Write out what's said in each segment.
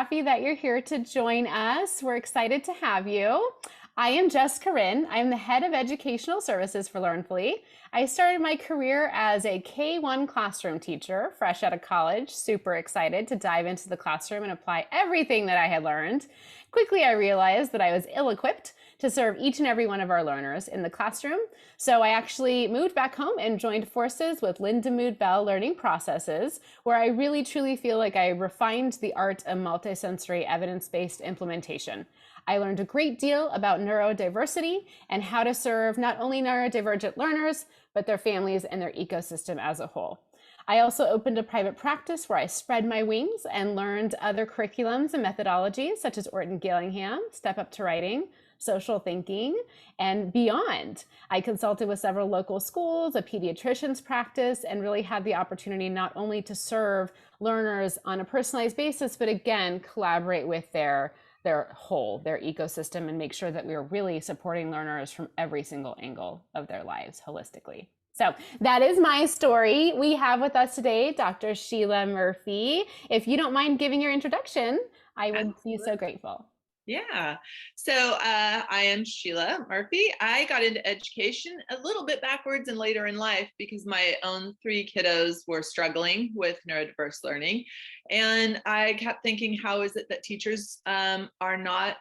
happy that you're here to join us. We're excited to have you. I am Jess Corinne. I'm the head of educational services for Learnfully. I started my career as a K-1 classroom teacher, fresh out of college, super excited to dive into the classroom and apply everything that I had learned. Quickly, I realized that I was ill-equipped to serve each and every one of our learners in the classroom. So I actually moved back home and joined forces with Linda Mood Bell Learning Processes, where I really truly feel like I refined the art of multisensory evidence-based implementation. I learned a great deal about neurodiversity and how to serve not only neurodivergent learners, but their families and their ecosystem as a whole. I also opened a private practice where I spread my wings and learned other curriculums and methodologies such as Orton Gillingham, Step Up to Writing, social thinking, and beyond. I consulted with several local schools, a pediatrician's practice, and really had the opportunity not only to serve learners on a personalized basis, but again, collaborate with their ecosystem and make sure that we are really supporting learners from every single angle of their lives holistically. So that is my story. We have with us today Dr. Sheila Murphy. If you don't mind giving your introduction, I would be so grateful. Yeah. So I am Sheila Murphy. I got into education a little bit backwards and later in life because my own three kiddos were struggling with neurodiverse learning. And I kept thinking, how is it that teachers are not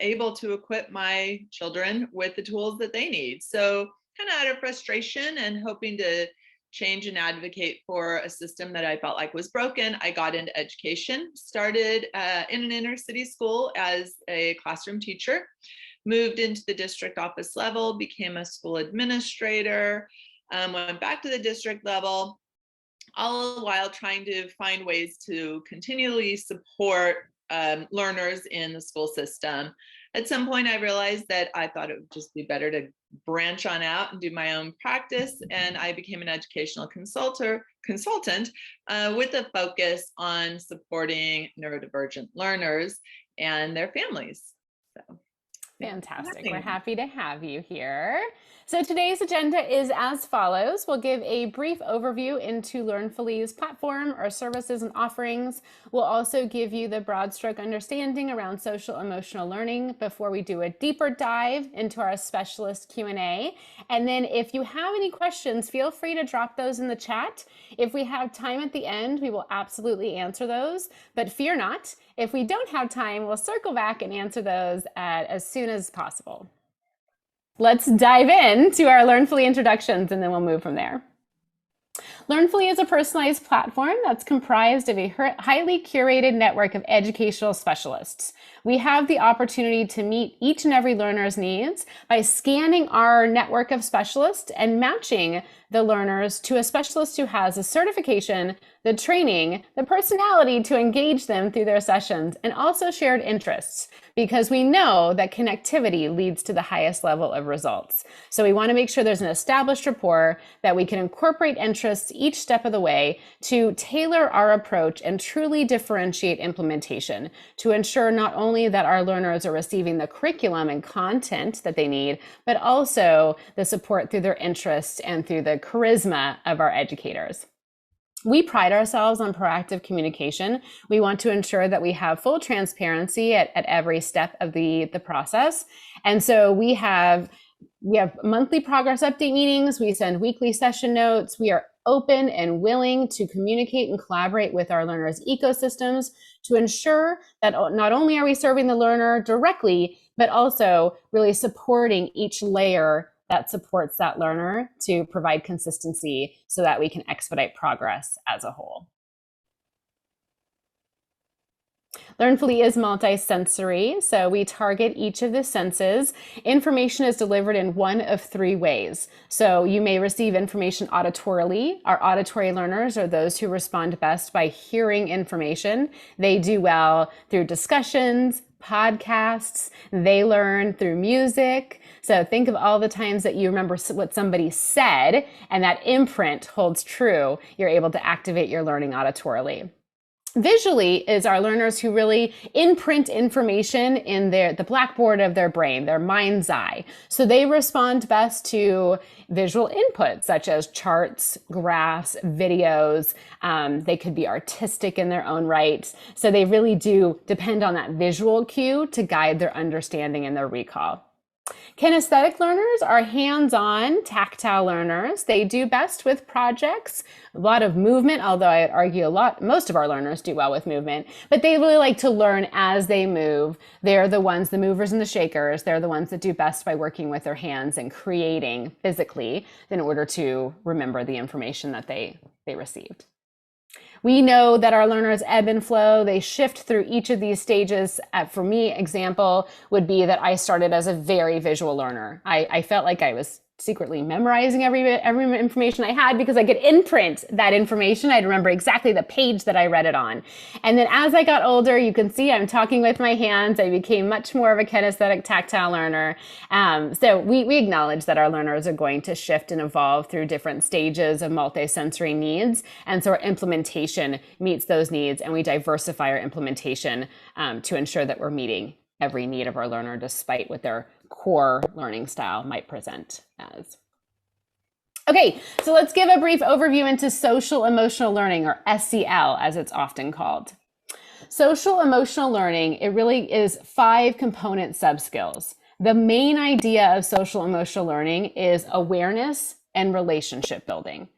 able to equip my children with the tools that they need? So kind of out of frustration and hoping to change and advocate for a system that I felt like was broken, I got into education, started in an inner city school as a classroom teacher, moved into the district office level, became a school administrator, went back to the district level, all the while trying to find ways to continually support learners in the school system. At some point, I realized that I thought it would just be better to branch on out and do my own practice. And I became an educational consultant with a focus on supporting neurodivergent learners and their families. So, fantastic. We're happy to have you here. So today's agenda is as follows. We'll give a brief overview into Learnfully's platform, our services and offerings. We'll also give you the broad stroke understanding around social emotional learning before we do a deeper dive into our specialist Q&A. And then if you have any questions, feel free to drop those in the chat. If we have time at the end, we will absolutely answer those, but fear not. If we don't have time, we'll circle back and answer those as soon as possible. Let's dive into our Learnfully introductions and then we'll move from there. Learnfully is a personalized platform that's comprised of a highly curated network of educational specialists. We have the opportunity to meet each and every learner's needs by scanning our network of specialists and matching the learners to a specialist who has a certification, the training, the personality to engage them through their sessions, and also shared interests, because we know that connectivity leads to the highest level of results. So we want to make sure there's an established rapport that we can incorporate interests each step of the way to tailor our approach and truly differentiate implementation to ensure not only that our learners are receiving the curriculum and content that they need, but also the support through their interests and through the charisma of our educators. We pride ourselves on proactive communication. We want to ensure that we have full transparency at every step of the process. And so we have monthly progress update meetings. We send weekly session notes. We are open and willing to communicate and collaborate with our learners' ecosystems to ensure that not only are we serving the learner directly, but also really supporting each layer that supports that learner to provide consistency so that we can expedite progress as a whole. Learnfully is multisensory, so we target each of the senses. Information is delivered in one of three ways. So you may receive information auditorily. Our auditory learners are those who respond best by hearing information. They do well through discussions, podcasts. They learn through music. So think of all the times that you remember what somebody said and that imprint holds true. You're able to activate your learning auditorily. Visually is our learners who really imprint information in the blackboard of their brain, their mind's eye. So they respond best to visual input such as charts, graphs, videos. They could be artistic in their own right. So they really do depend on that visual cue to guide their understanding and their recall. Kinesthetic learners are hands-on, tactile learners. They do best with projects, a lot of movement, although I'd argue most of our learners do well with movement, but they really like to learn as they move. They're the ones, the movers and the shakers. They're the ones that do best by working with their hands and creating physically in order to remember the information that they received. We know that our learners ebb and flow. They shift through each of these stages. For me, example would be that I started as a very visual learner. I felt like I was secretly memorizing every information I had because I could imprint that information. I'd remember exactly the page that I read it on. And then as I got older, you can see I'm talking with my hands. I became much more of a kinesthetic tactile learner. So we acknowledge that our learners are going to shift and evolve through different stages of multisensory needs. And so our implementation meets those needs, and we diversify our implementation to ensure that we're meeting every need of our learner despite what their core learning style might present as. Okay, so let's give a brief overview into social emotional learning, or SEL as it's often called. Social emotional learning, it really is 5 component sub-skills. The main idea of social emotional learning is awareness and relationship building.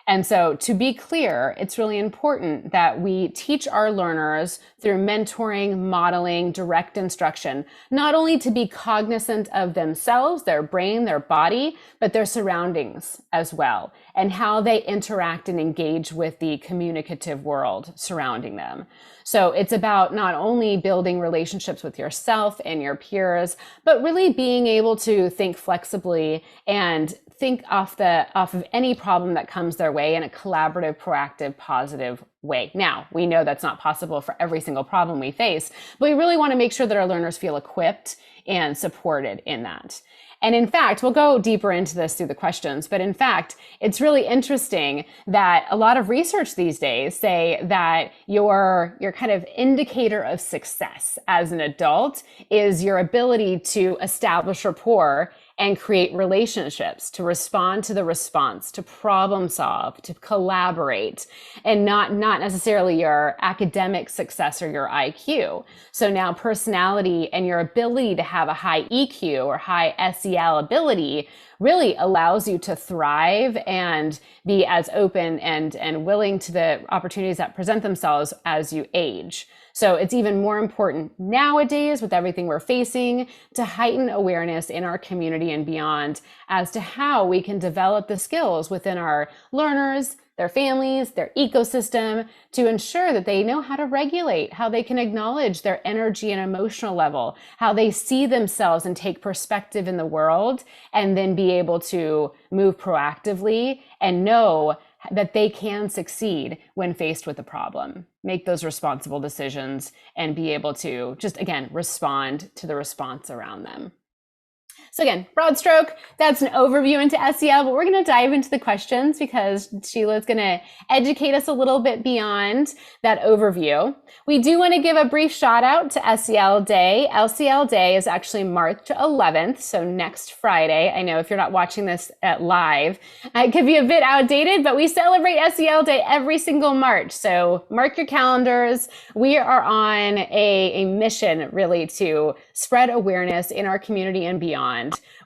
And so to be clear, it's really important that we teach our learners through mentoring, modeling, direct instruction, not only to be cognizant of themselves, their brain, their body, but their surroundings as well, and how they interact and engage with the communicative world surrounding them. So it's about not only building relationships with yourself and your peers, but really being able to think flexibly and think off of any problem that comes their way in a collaborative, proactive, positive way. Now, we know that's not possible for every single problem we face, but we really want to make sure that our learners feel equipped and supported in that. And in fact, we'll go deeper into this through the questions, but in fact, it's really interesting that a lot of research these days say that your kind of indicator of success as an adult is your ability to establish rapport and create relationships, to respond to the response, to problem solve, to collaborate, and not necessarily your academic success or your IQ. So now personality and your ability to have a high EQ or high SEL ability really allows you to thrive and be as open and willing to the opportunities that present themselves as you age. So it's even more important nowadays with everything we're facing to heighten awareness in our community and beyond as to how we can develop the skills within our learners, their families, their ecosystem, to ensure that they know how to regulate, how they can acknowledge their energy and emotional level, how they see themselves and take perspective in the world, and then be able to move proactively and know that they can succeed when faced with a problem, make those responsible decisions, and be able to just, again, respond to the response around them. So again, broad stroke, that's an overview into SEL, but we're going to dive into the questions because Sheila's going to educate us a little bit beyond that overview. We do want to give a brief shout out to SEL Day. LCL Day is actually March 11th, so next Friday. I know if you're not watching this live, it could be a bit outdated, but we celebrate SEL Day every single March. So mark your calendars. We are on a mission really to spread awareness in our community and beyond.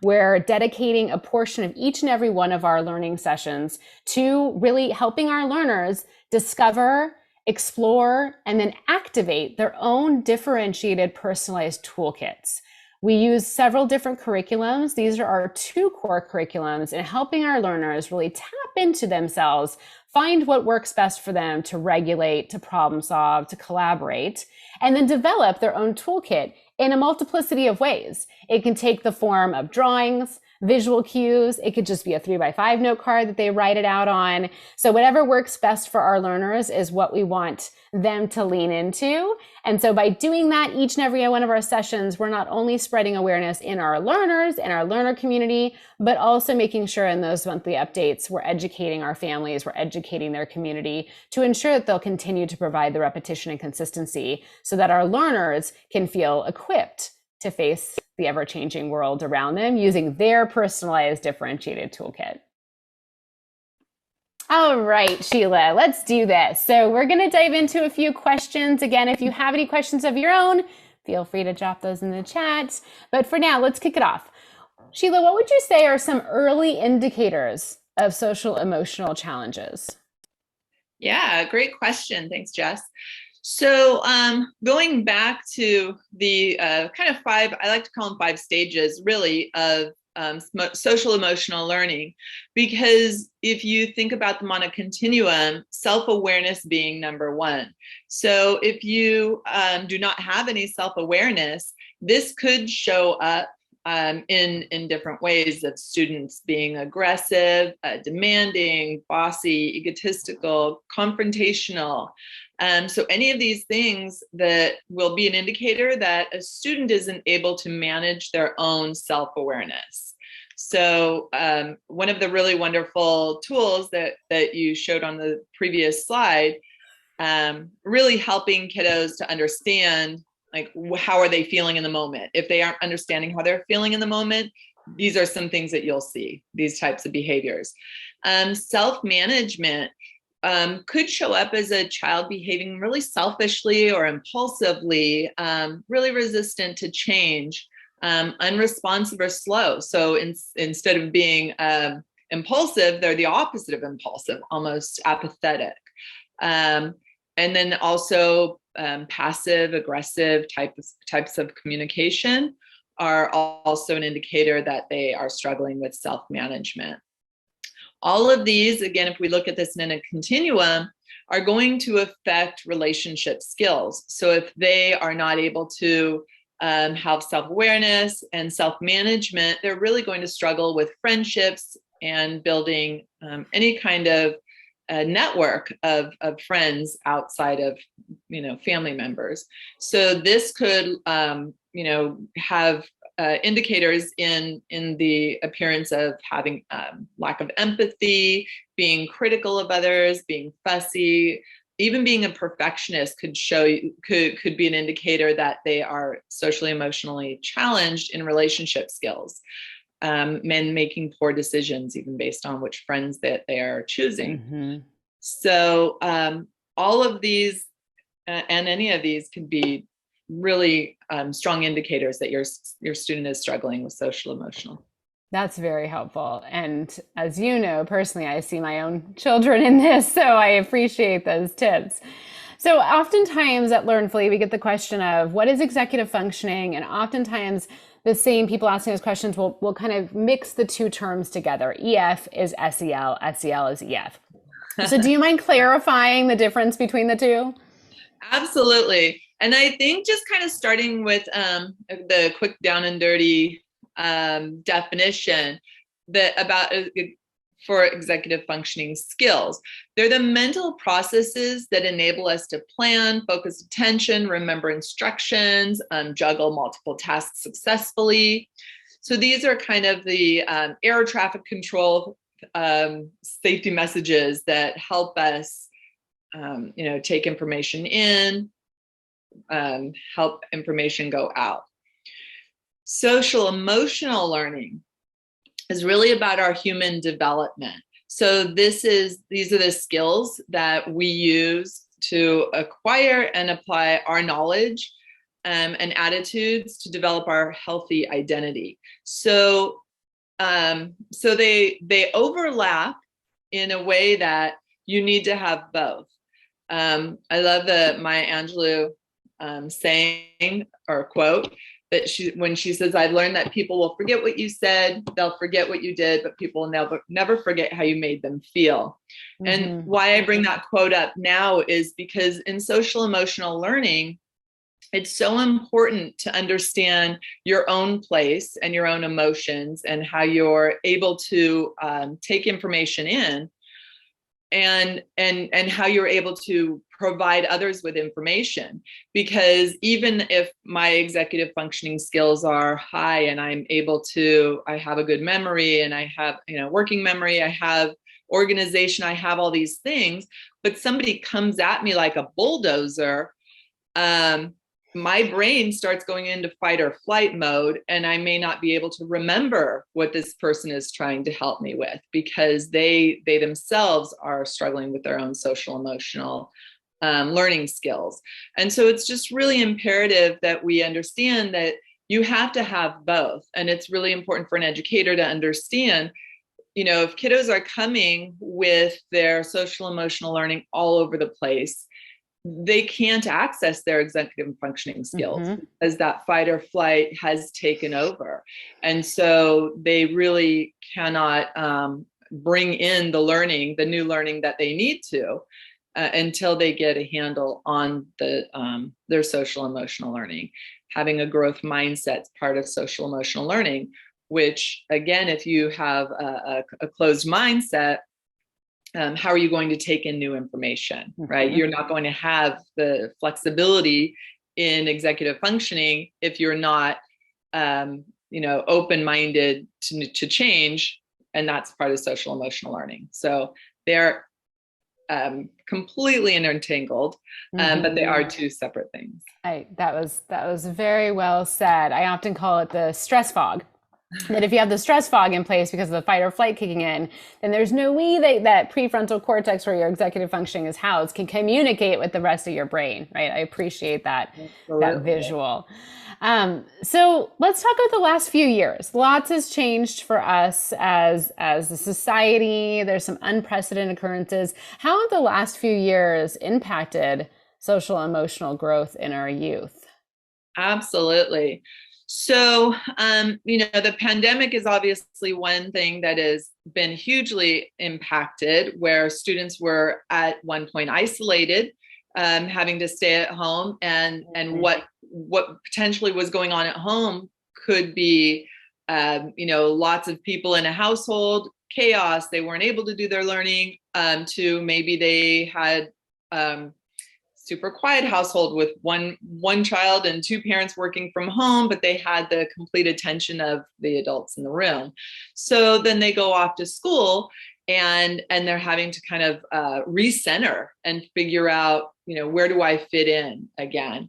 We're dedicating a portion of each and every one of our learning sessions to really helping our learners discover, explore, and then activate their own differentiated personalized toolkits. We use several different curriculums. These are our 2 core curriculums in helping our learners really tap into themselves, find what works best for them to regulate, to problem solve, to collaborate, and then develop their own toolkit in a multiplicity of ways. It can take the form of drawings, visual cues. It could just be a 3x5 note card that they write it out on. So whatever works best for our learners is what we want them to lean into. And so by doing that each and every one of our sessions, we're not only spreading awareness in our learners and our learner community, but also making sure in those monthly updates, we're educating our families, we're educating their community to ensure that they'll continue to provide the repetition and consistency so that our learners can feel equipped to face the ever-changing world around them using their personalized differentiated toolkit. All right, Sheila, let's do this. So we're going to dive into a few questions. Again, if you have any questions of your own, feel free to drop those in the chat. But for now, let's kick it off. Sheila, what would you say are some early indicators of social emotional challenges? Yeah, great question. Thanks, Jess. So going back to the kind of five, I like to call them 5 stages really of social emotional learning, because if you think about them on a continuum, self-awareness being number 1. So if you do not have any self-awareness, this could show up in different ways, of students being aggressive, demanding, bossy, egotistical, confrontational. So any of these things that will be an indicator that a student isn't able to manage their own self-awareness. So one of the really wonderful tools that you showed on the previous slide, really helping kiddos to understand, like, how are they feeling in the moment? If they aren't understanding how they're feeling in the moment, these are some things that you'll see, these types of behaviors. Self-management could show up as a child behaving really selfishly or impulsively, really resistant to change, unresponsive or slow. So instead of being impulsive, they're the opposite of impulsive, almost apathetic. And then also passive aggressive types of communication are also an indicator that they are struggling with self-management. All of these, again, if we look at this in a continuum, are going to affect relationship skills. So if they are not able to have self-awareness and self-management, they're really going to struggle with friendships and building any kind of network of friends outside of, family members. So this could, have indicators in the appearance of having lack of empathy, being critical of others, being fussy, even being a perfectionist could be an indicator that they are socially emotionally challenged in relationship skills. Men making poor decisions even based on which friends that they are choosing. Mm-hmm. So all of these and any of these could be really strong indicators that your student is struggling with social emotional. That's very helpful. And as you know, personally, I see my own children in this, so I appreciate those tips. So oftentimes at Learnfully, we get the question of what is executive functioning? And oftentimes the same people asking those questions will kind of mix the two terms together. EF is SEL, SEL is EF. So do you mind clarifying the difference between the two? Absolutely. And I think just kind of starting with the quick down and dirty definition for executive functioning skills. They're the mental processes that enable us to plan, focus attention, remember instructions, juggle multiple tasks successfully. So these are kind of the air traffic control safety messages that help us take information in, help information go out. Social emotional learning is really about our human development. So these are the skills that we use to acquire and apply our knowledge and attitudes to develop our healthy identity. So they overlap in a way that you need to have both. I love the Maya Angelou saying or quote that when she says, "I've learned that people will forget what you said, they'll forget what you did, but people will never forget how you made them feel." Mm-hmm. And why I bring that quote up now is because in social emotional learning, it's so important to understand your own place and your own emotions and how you're able to take information in, and how you're able to provide others with information. Because even if my executive functioning skills are high and I have a good memory, and I have, working memory, I have organization, I have all these things, but somebody comes at me like a bulldozer, my brain starts going into fight or flight mode, and I may not be able to remember what this person is trying to help me with, because they themselves are struggling with their own social emotional learning skills. And so it's just really imperative that we understand that you have to have both. And it's really important for an educator to understand, if kiddos are coming with their social emotional learning all over the place, they can't access their executive functioning skills because that fight or flight has taken over. And so they really cannot bring in the new learning that they need to until they get a handle on their social emotional learning. Having a growth mindset is part of social emotional learning, which again, if you have a closed mindset, how are you going to take in new information, right? You're not going to have the flexibility in executive functioning if you're not, open-minded to change. And that's part of social emotional learning. So they're completely intertangled, but they are two separate things. That was very well said. I often call it the stress fog. That if you have the stress fog in place because of the fight or flight kicking in, then there's no way that prefrontal cortex, where your executive functioning is housed, can communicate with the rest of your brain, right? I appreciate that visual. So let's talk about the last few years. Lots has changed for us as a society. There's some unprecedented occurrences. How have the last few years impacted social emotional growth in our youth? Absolutely. So, the pandemic is obviously one thing that has been hugely impacted, where students were at one point isolated, having to stay at home, and what potentially was going on at home could be, lots of people in a household, chaos. They weren't able to do their learning, to maybe they had super quiet household with one child and two parents working from home, but they had the complete attention of the adults in the room. So then they go off to school, and they're having to kind of recenter and figure out, where do I fit in again?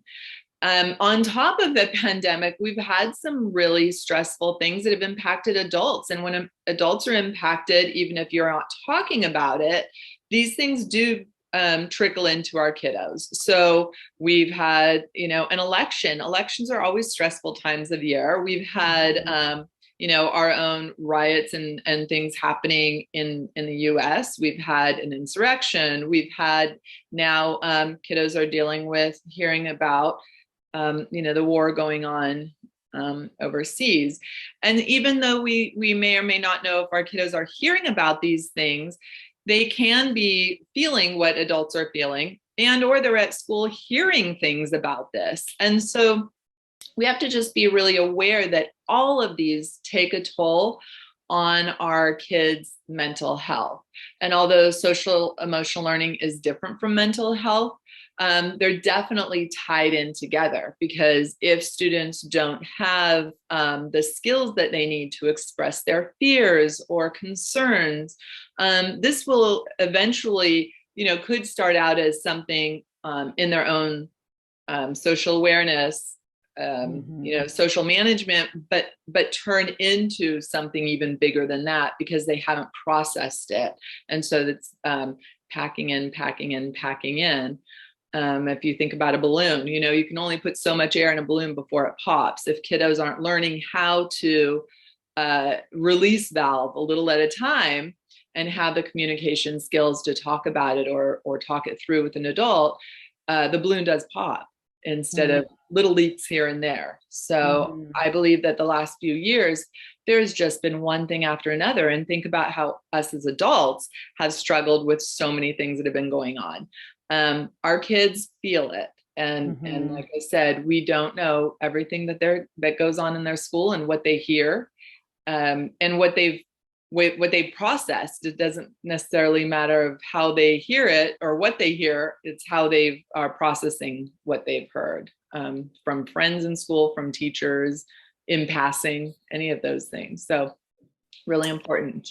On top of the pandemic, we've had some really stressful things that have impacted adults. And when adults are impacted, even if you're not talking about it, these things do trickle into our kiddos. So we've had, an election. Elections are always stressful times of year. We've had, our own riots and things happening in the US. We've had an insurrection. We've had now kiddos are dealing with hearing about, the war going on overseas. And even though we may or may not know if our kiddos are hearing about these things, they can be feeling what adults are feeling, and or they're at school hearing things about this. And so we have to just be really aware that all of these take a toll on our kids' mental health. And although social emotional learning is different from mental health, they're definitely tied in together, because if students don't have the skills that they need to express their fears or concerns, this will eventually, could start out as something in their own social awareness, social management, but turn into something even bigger than that, because they haven't processed it. And so that's packing in. If you think about a balloon, you can only put so much air in a balloon before it pops. If kiddos aren't learning how to release valve a little at a time and have the communication skills to talk about it or talk it through with an adult, the balloon does pop instead of little leaks here and there. So I believe that the last few years, there's just been one thing after another. And think about how us as adults have struggled with so many things that have been going on. Our kids feel it. And like I said, we don't know everything that goes on in their school and what they hear, and what they've processed. It doesn't necessarily matter of how they hear it or what they hear. It's how they are processing what they've heard, from friends in school, from teachers, in passing, any of those things. So really important.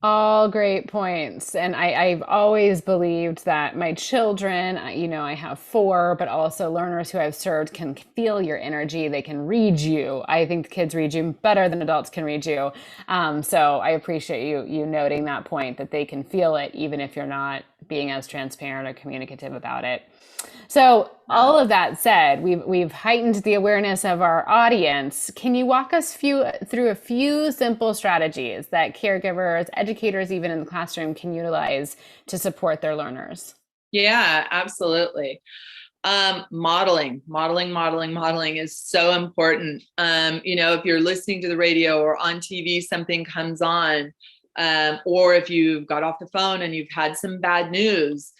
All great points. And I've always believed that my children, I have four, but also learners who I've served can feel your energy. They can read you. I think the kids read you better than adults can read you. So I appreciate you noting that point, that they can feel it even if you're not being as transparent or communicative about it. So all of that said, we've heightened the awareness of our audience. Can you walk us through a few simple strategies that caregivers, educators, even in the classroom, can utilize to support their learners? Yeah, absolutely. Modeling is so important. If you're listening to the radio or on TV, something comes on, or if you've got off the phone and you've had some bad news,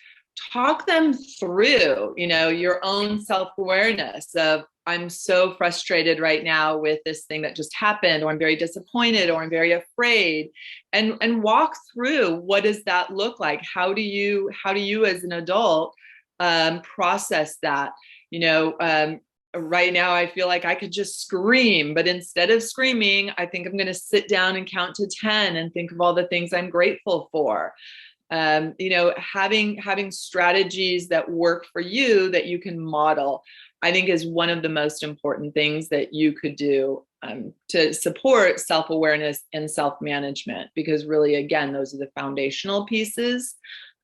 talk them through, your own self-awareness of, I'm so frustrated right now with this thing that just happened, or I'm very disappointed, or I'm very afraid, and walk through, what does that look like? How do you as an adult process that? Right now I feel like I could just scream, but instead of screaming, I think I'm going to sit down and count to 10 and think of all the things I'm grateful for. Having strategies that work for you that you can model, I think, is one of the most important things that you could do to support self-awareness and self-management, because really, again, those are the foundational pieces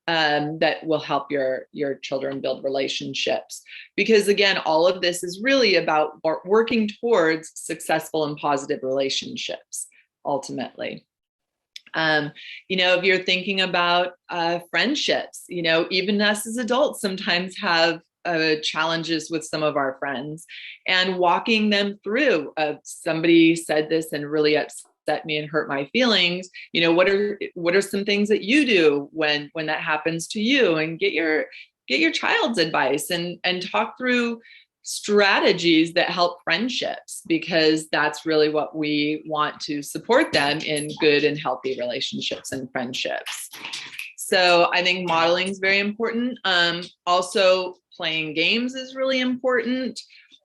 that will help your children build relationships. Because again, all of this is really about working towards successful and positive relationships, ultimately. If you're thinking about friendships, even us as adults sometimes have challenges with some of our friends, and walking them through, somebody said this and really upset me and hurt my feelings. What are some things that you do when that happens to you, and get your child's advice, and talk through strategies that help friendships, because that's really what we want to support them in, good and healthy relationships and friendships. So I think modeling is very important. Also, playing games is really important.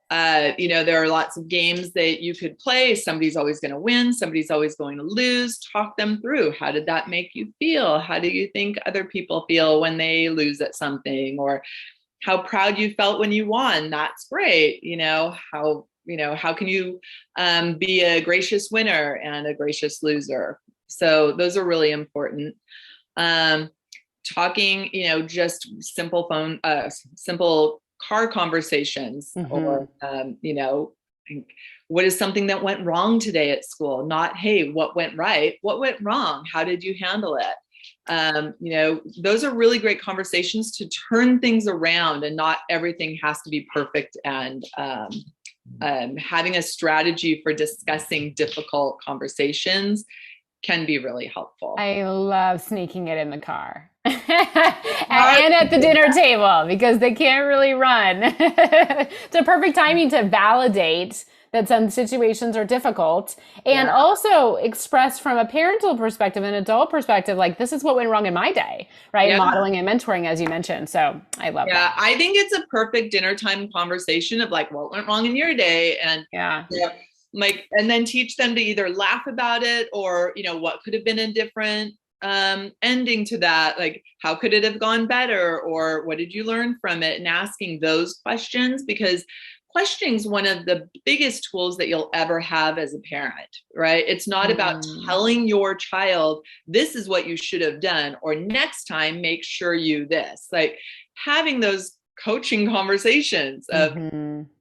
There are lots of games that you could play. Somebody's always going to win. Somebody's always going to lose. Talk them through. How did that make you feel? How do you think other people feel when they lose at something? Or how proud you felt when you won. That's great. How can you be a gracious winner and a gracious loser? So those are really important. Talking, just simple car conversations, or, what is something that went wrong today at school? Not, hey, what went right? What went wrong? How did you handle it? Those are really great conversations to turn things around, and not everything has to be perfect. And having a strategy for discussing difficult conversations can be really helpful. I love sneaking it in the car and at the dinner table, because they can't really run. It's a perfect timing to validate that some situations are difficult, and also express from a parental perspective, an adult perspective, like, this is what went wrong in my day, right? Yeah. Modeling and mentoring, as you mentioned. So I love that. Yeah, I think it's a perfect dinner time conversation of, like, what went wrong in your day, and and then teach them to either laugh about it, or what could have been a different ending to that, like, how could it have gone better, or what did you learn from it? And asking those questions, because questioning is one of the biggest tools that you'll ever have as a parent, right? It's not about telling your child, this is what you should have done, or next time, make sure you this. Like, having those coaching conversations of,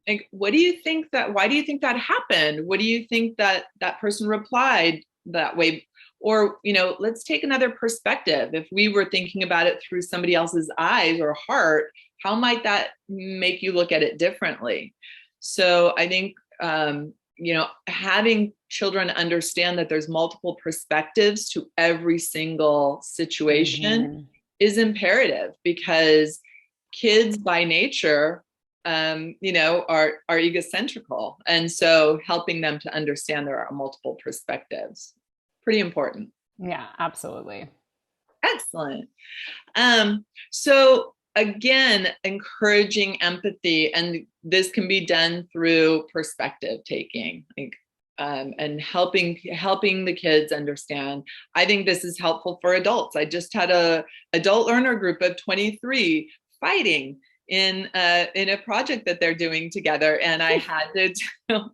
like, why do you think that happened? What do you think that person replied that way? Or, let's take another perspective. If we were thinking about it through somebody else's eyes or heart, how might that make you look at it differently? So I think, having children understand that there's multiple perspectives to every single situation is imperative, because kids by nature are egocentrical. And so helping them to understand there are multiple perspectives, pretty important. Yeah, absolutely. Excellent. So again, encouraging empathy, and this can be done through perspective taking, and helping the kids understand. I think this is helpful for adults. I just had a adult learner group of 23 fighting in a project that they're doing together, and I had to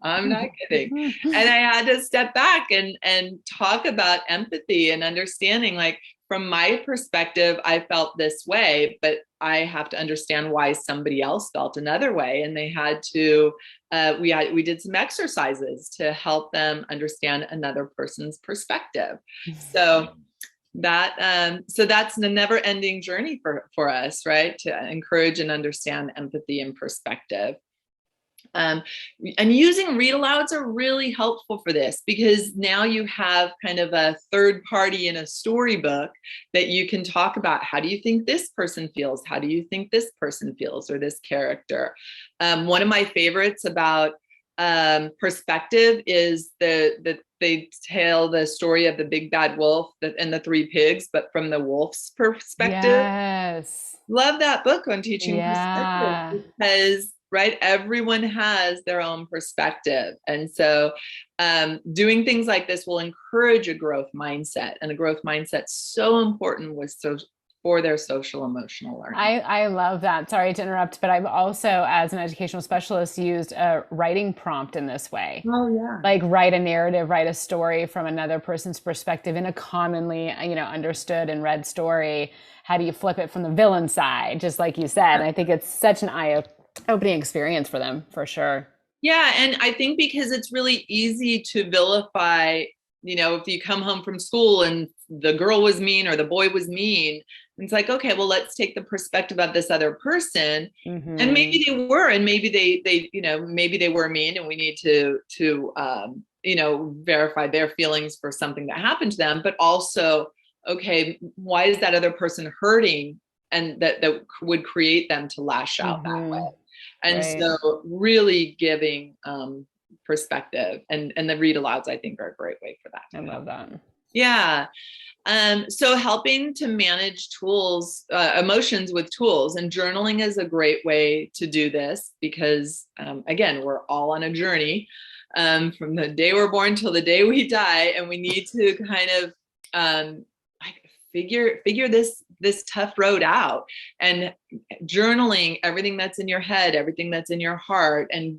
I'm not kidding, and I had to step back and talk about empathy and understanding, like, from my perspective, I felt this way, but I have to understand why somebody else felt another way. And they had to, we did some exercises to help them understand another person's perspective. So that's a never-ending journey for us, right? To encourage and understand empathy and perspective. And using read alouds are really helpful for this, because now you have kind of a third party in a storybook that you can talk about. How do you think this person feels? How do you think this person feels, or this character? One of my favorites about perspective is that they tell the story of the big bad wolf and the three pigs, but from the wolf's perspective. Yes. Love that book on teaching Yeah. perspective, because right, everyone has their own perspective. And so doing things like this will encourage a growth mindset, and a growth mindset so important for their social emotional learning. I love that. Sorry to interrupt, but I've also, as an educational specialist, used a writing prompt in this way. Oh yeah. Like, write a narrative, write a story from another person's perspective in a commonly, understood and read story. How do you flip it from the villain side? Just like you said, I think it's such an eye-opening experience for them, for sure. Yeah, and I think because it's really easy to vilify, if you come home from school and the girl was mean or the boy was mean, it's like, okay, well, let's take the perspective of this other person. Mm-hmm. And maybe they were, and maybe they maybe they were mean, and we need to verify their feelings for something that happened to them. But also, okay, why is that other person hurting, and that would create them to lash out that way? And Right. so really giving perspective, and the read alouds, I think, are a great way for that. I love that. Yeah. So helping to manage emotions with tools, and journaling is a great way to do this, because again, we're all on a journey from the day we're born till the day we die, and we need to kind of figure this tough road out. And journaling everything that's in your head, everything that's in your heart, and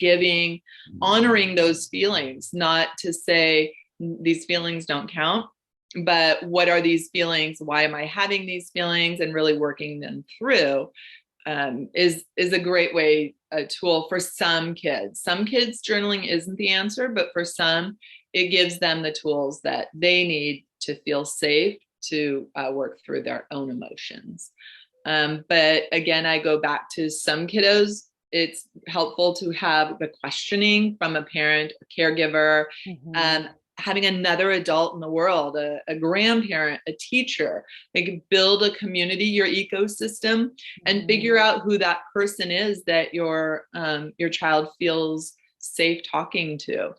honoring those feelings, not to say these feelings don't count, but what are these feelings? Why am I having these feelings? And really working them through is a great way, a tool for some kids. Some kids, journaling isn't the answer, but for some, it gives them the tools that they need to feel safe to work through their own emotions. But again, I go back to some kiddos, it's helpful to have the questioning from a parent, a caregiver, having another adult in the world, a grandparent, a teacher. They can build a community, your ecosystem, and figure out who that person is that your child feels safe talking to.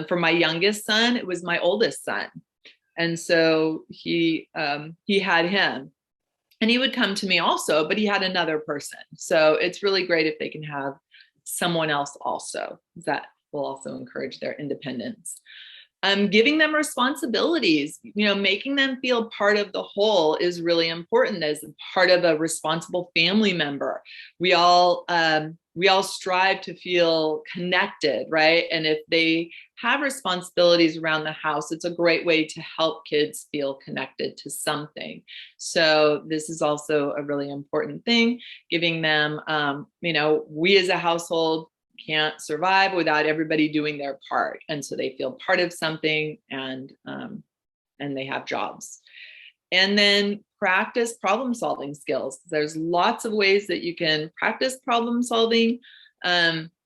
For my youngest son, it was my oldest son. And so he had him, and he would come to me also, but he had another person. So it's really great if they can have someone else also. That will also encourage their independence. Giving them responsibilities, making them feel part of the whole is really important as part of a responsible family member. We all strive to feel connected, right? And if they have responsibilities around the house, it's a great way to help kids feel connected to something. So this is also a really important thing, giving them, we as a household can't survive without everybody doing their part. And so they feel part of something, and they have jobs. And then practice problem solving skills. There's lots of ways that you can practice problem solving.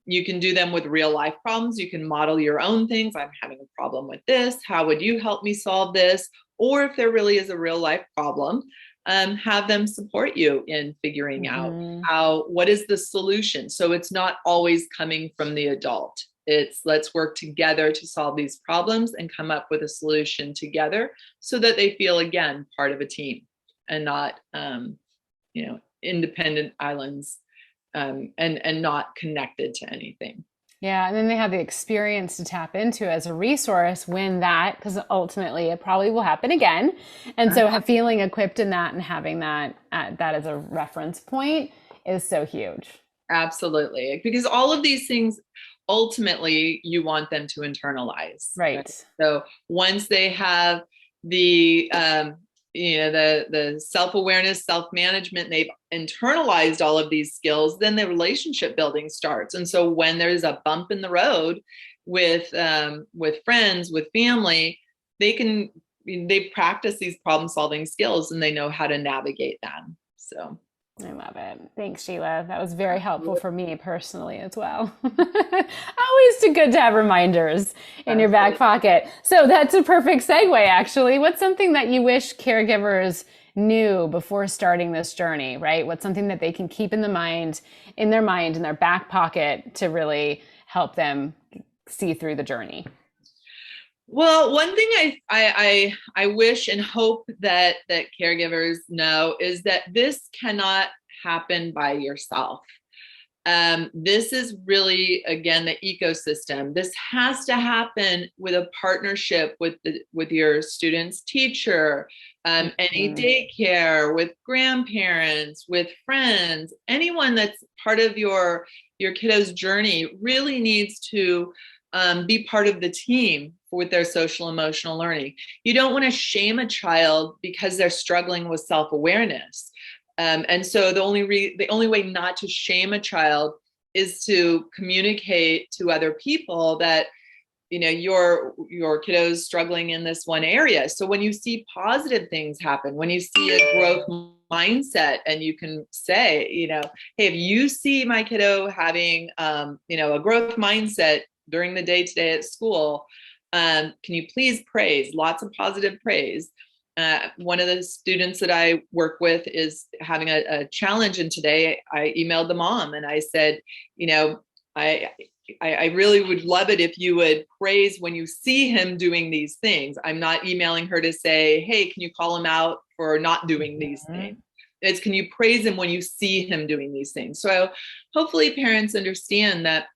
You can do them with real life problems. You can model your own things. I'm having a problem with this. How would you help me solve this? Or if there really is a real life problem, have them support you in figuring out Mm-hmm. what is the solution. So it's not always coming from the adult. It's let's work together to solve these problems and come up with a solution together so that they feel, again, part of a team and not, independent islands, and not connected to anything. Yeah, and then they have the experience to tap into as a resource when that, because ultimately it probably will happen again. And so feeling equipped in that and having that as a reference point is so huge. Absolutely. Because all of these things, ultimately, you want them to internalize. Right? Right. So once they have the, the self-awareness, self-management, they've internalized all of these skills, then the relationship building starts. And so when there's a bump in the road with friends, with family, they practice these problem solving skills and they know how to navigate them. So I love it. Thanks, Sheila. That was very helpful for me personally as well. Always too good to have reminders in your back pocket. So that's a perfect segue, actually. What's something that you wish caregivers knew before starting this journey, right? What's something that they can keep in their back pocket to really help them see through the journey? Well, one thing I wish and hope that caregivers know is that this cannot happen by yourself. This is really, again, the ecosystem. This has to happen with a partnership with your student's teacher, any daycare, with grandparents, with friends. Anyone that's part of your kiddo's journey really needs to be part of the team with their social emotional learning. You don't want to shame a child because they're struggling with self-awareness. And so the only way not to shame a child is to communicate to other people that your kiddo's struggling in this one area. So when you see positive things happen, when you see a growth mindset, and you can say, hey, if you see my kiddo having a growth mindset during the day today at school, can you please praise, lots of positive praise. One of the students that I work with is having a challenge, and today I emailed the mom and I said, I really would love it if you would praise when you see him doing these things. I'm not emailing her to say, hey, can you call him out for not doing these things? It's, can you praise him when you see him doing these things? So hopefully parents understand that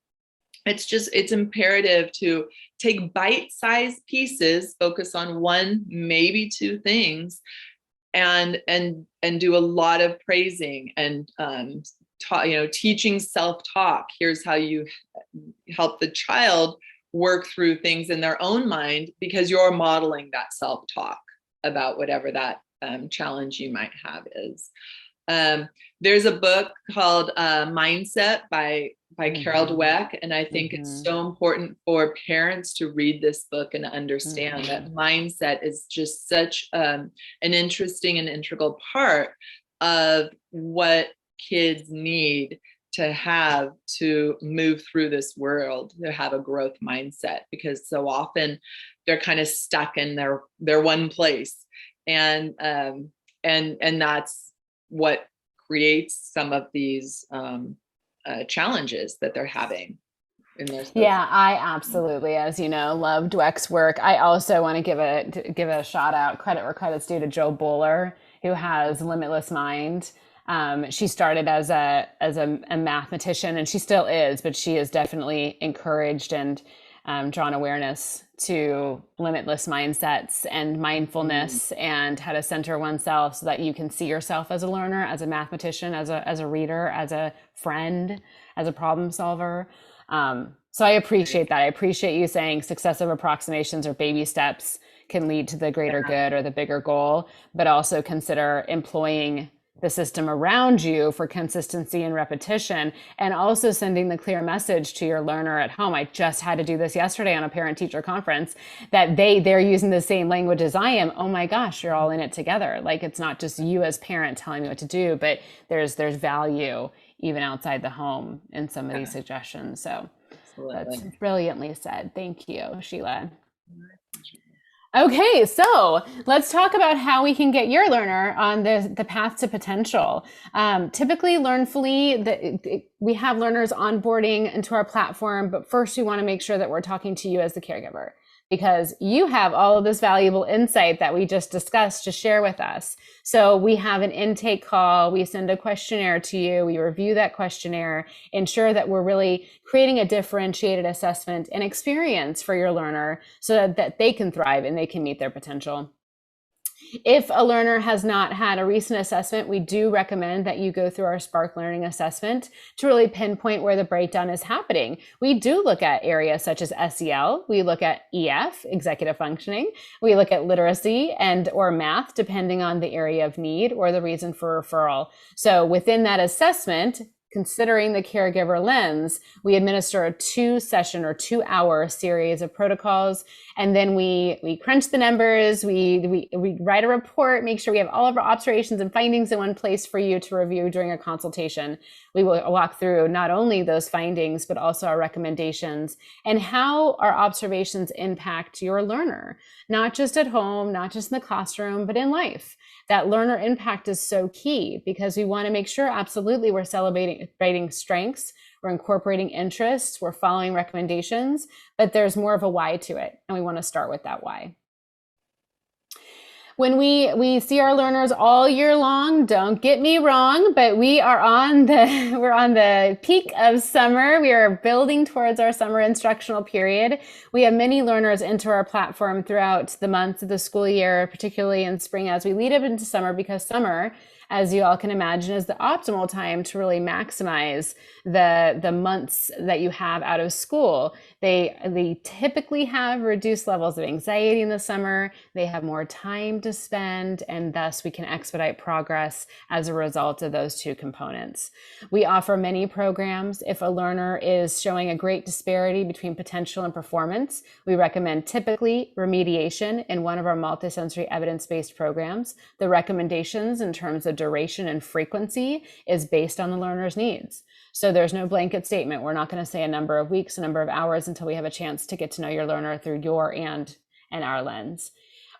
it's imperative to take bite-sized pieces, focus on one, maybe two things, and do a lot of praising and teaching self-talk. Here's how you help the child work through things in their own mind, because you're modeling that self-talk about whatever that challenge you might have is. There's a book called Mindset by Carol Dweck, and I think it's so important for parents to read this book and understand that mindset is just such an interesting and integral part of what kids need to have to move through this world, to have a growth mindset, because so often they're kind of stuck in their one place, and that's what creates some of these challenges that they're having in their social. Yeah, I absolutely, as you know, love Dweck's work. I also want to give a shout out, credit where credit's due, to Joe Bowler, who has Limitless Mind. She started as a mathematician, and she still is, but she has definitely encouraged and drawn awareness to limitless mindsets and mindfulness and how to center oneself so that you can see yourself as a learner, as a mathematician, as a reader, as a friend, as a problem solver. So I appreciate that. I appreciate you saying successive approximations or baby steps can lead to the greater good or the bigger goal, but also consider employing the system around you for consistency and repetition, and also sending the clear message to your learner at home. I just had to do this yesterday on a parent teacher conference, that they're using the same language as I am. Oh my gosh, you're all in it together. Like, it's not just you as parent telling me what to do, but there's value even outside the home in some of these suggestions. So that's brilliantly said. Thank you, Sheila. Okay, so let's talk about how we can get your learner on the path to potential. Typically, Learnfully, we have learners onboarding into our platform, but first we want to make sure that we're talking to you as the caregiver because you have all of this valuable insight that we just discussed to share with us. So we have an intake call, we send a questionnaire to you, we review that questionnaire, ensure that we're really creating a differentiated assessment and experience for your learner so that they can thrive and they can meet their potential. If a learner has not had a recent assessment, we do recommend that you go through our Spark Learning assessment to really pinpoint where the breakdown is happening. We do look at areas such as SEL, we look at EF, executive functioning, we look at literacy and or math, depending on the area of need or the reason for referral. So within that assessment, considering the caregiver lens, we administer a 2-session or 2-hour series of protocols. And then we crunch the numbers, we write a report, make sure we have all of our observations and findings in one place for you to review during a consultation. We will walk through not only those findings, but also our recommendations and how our observations impact your learner, not just at home, not just in the classroom, but in life. That learner impact is so key because we want to make sure absolutely we're celebrating strengths, we're incorporating interests, we're following recommendations, but there's more of a why to it. And we want to start with that why. When we see our learners all year long, don't get me wrong, but we're on the peak of summer. We are building towards our summer instructional period. We have many learners enter our platform throughout the months of the school year, particularly in spring as we lead up into summer, because summer, as you all can imagine, is the optimal time to really maximize the months that you have out of school. They typically have reduced levels of anxiety in the summer. They have more time to spend, and thus we can expedite progress as a result of those two components. We offer many programs. If a learner is showing a great disparity between potential and performance, we recommend typically remediation in one of our multisensory evidence-based programs. The recommendations in terms of duration and frequency is based on the learner's needs. So there's no blanket statement. We're not going to say a number of weeks, a number of hours until we have a chance to get to know your learner through your and our lens.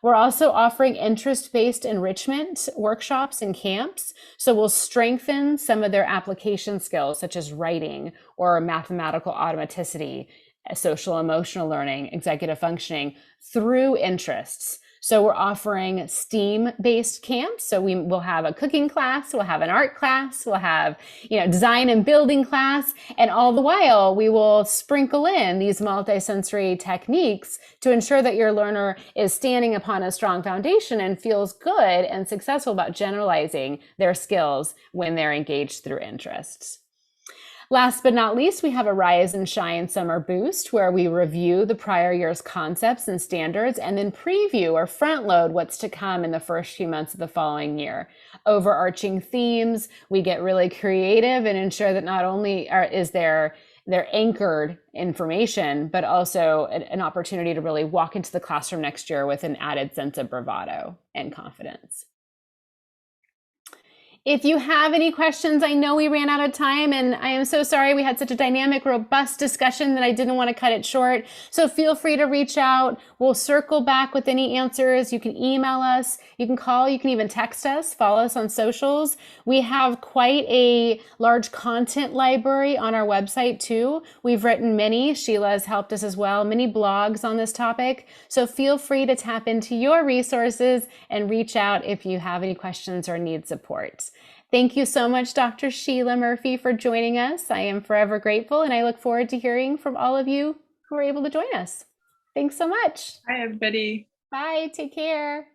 We're also offering interest-based enrichment workshops and camps. So we'll strengthen some of their application skills, such as writing or mathematical automaticity, social emotional learning, executive functioning through interests. So we're offering STEAM-based camps. So we will have a cooking class, we'll have an art class, we'll have, design and building class, and all the while we will sprinkle in these multisensory techniques to ensure that your learner is standing upon a strong foundation and feels good and successful about generalizing their skills when they're engaged through interests. Last but not least, we have a Rise and Shine Summer Boost where we review the prior year's concepts and standards and then preview or front load what's to come in the first few months of the following year. Overarching themes, we get really creative and ensure that not only is their anchored information, but also an opportunity to really walk into the classroom next year with an added sense of bravado and confidence. If you have any questions, I know we ran out of time and I am so sorry. We had such a dynamic, robust discussion that I didn't want to cut it short. So feel free to reach out. We'll circle back with any answers. You can email us, you can call, you can even text us, follow us on socials. We have quite a large content library on our website too. We've written many, Sheila has helped us as well, many blogs on this topic. So feel free to tap into your resources and reach out if you have any questions or need support. Thank you so much, Dr. Sheila Murphy, for joining us. I am forever grateful, and I look forward to hearing from all of you who are able to join us. Thanks so much. Hi, everybody. Bye. Take care.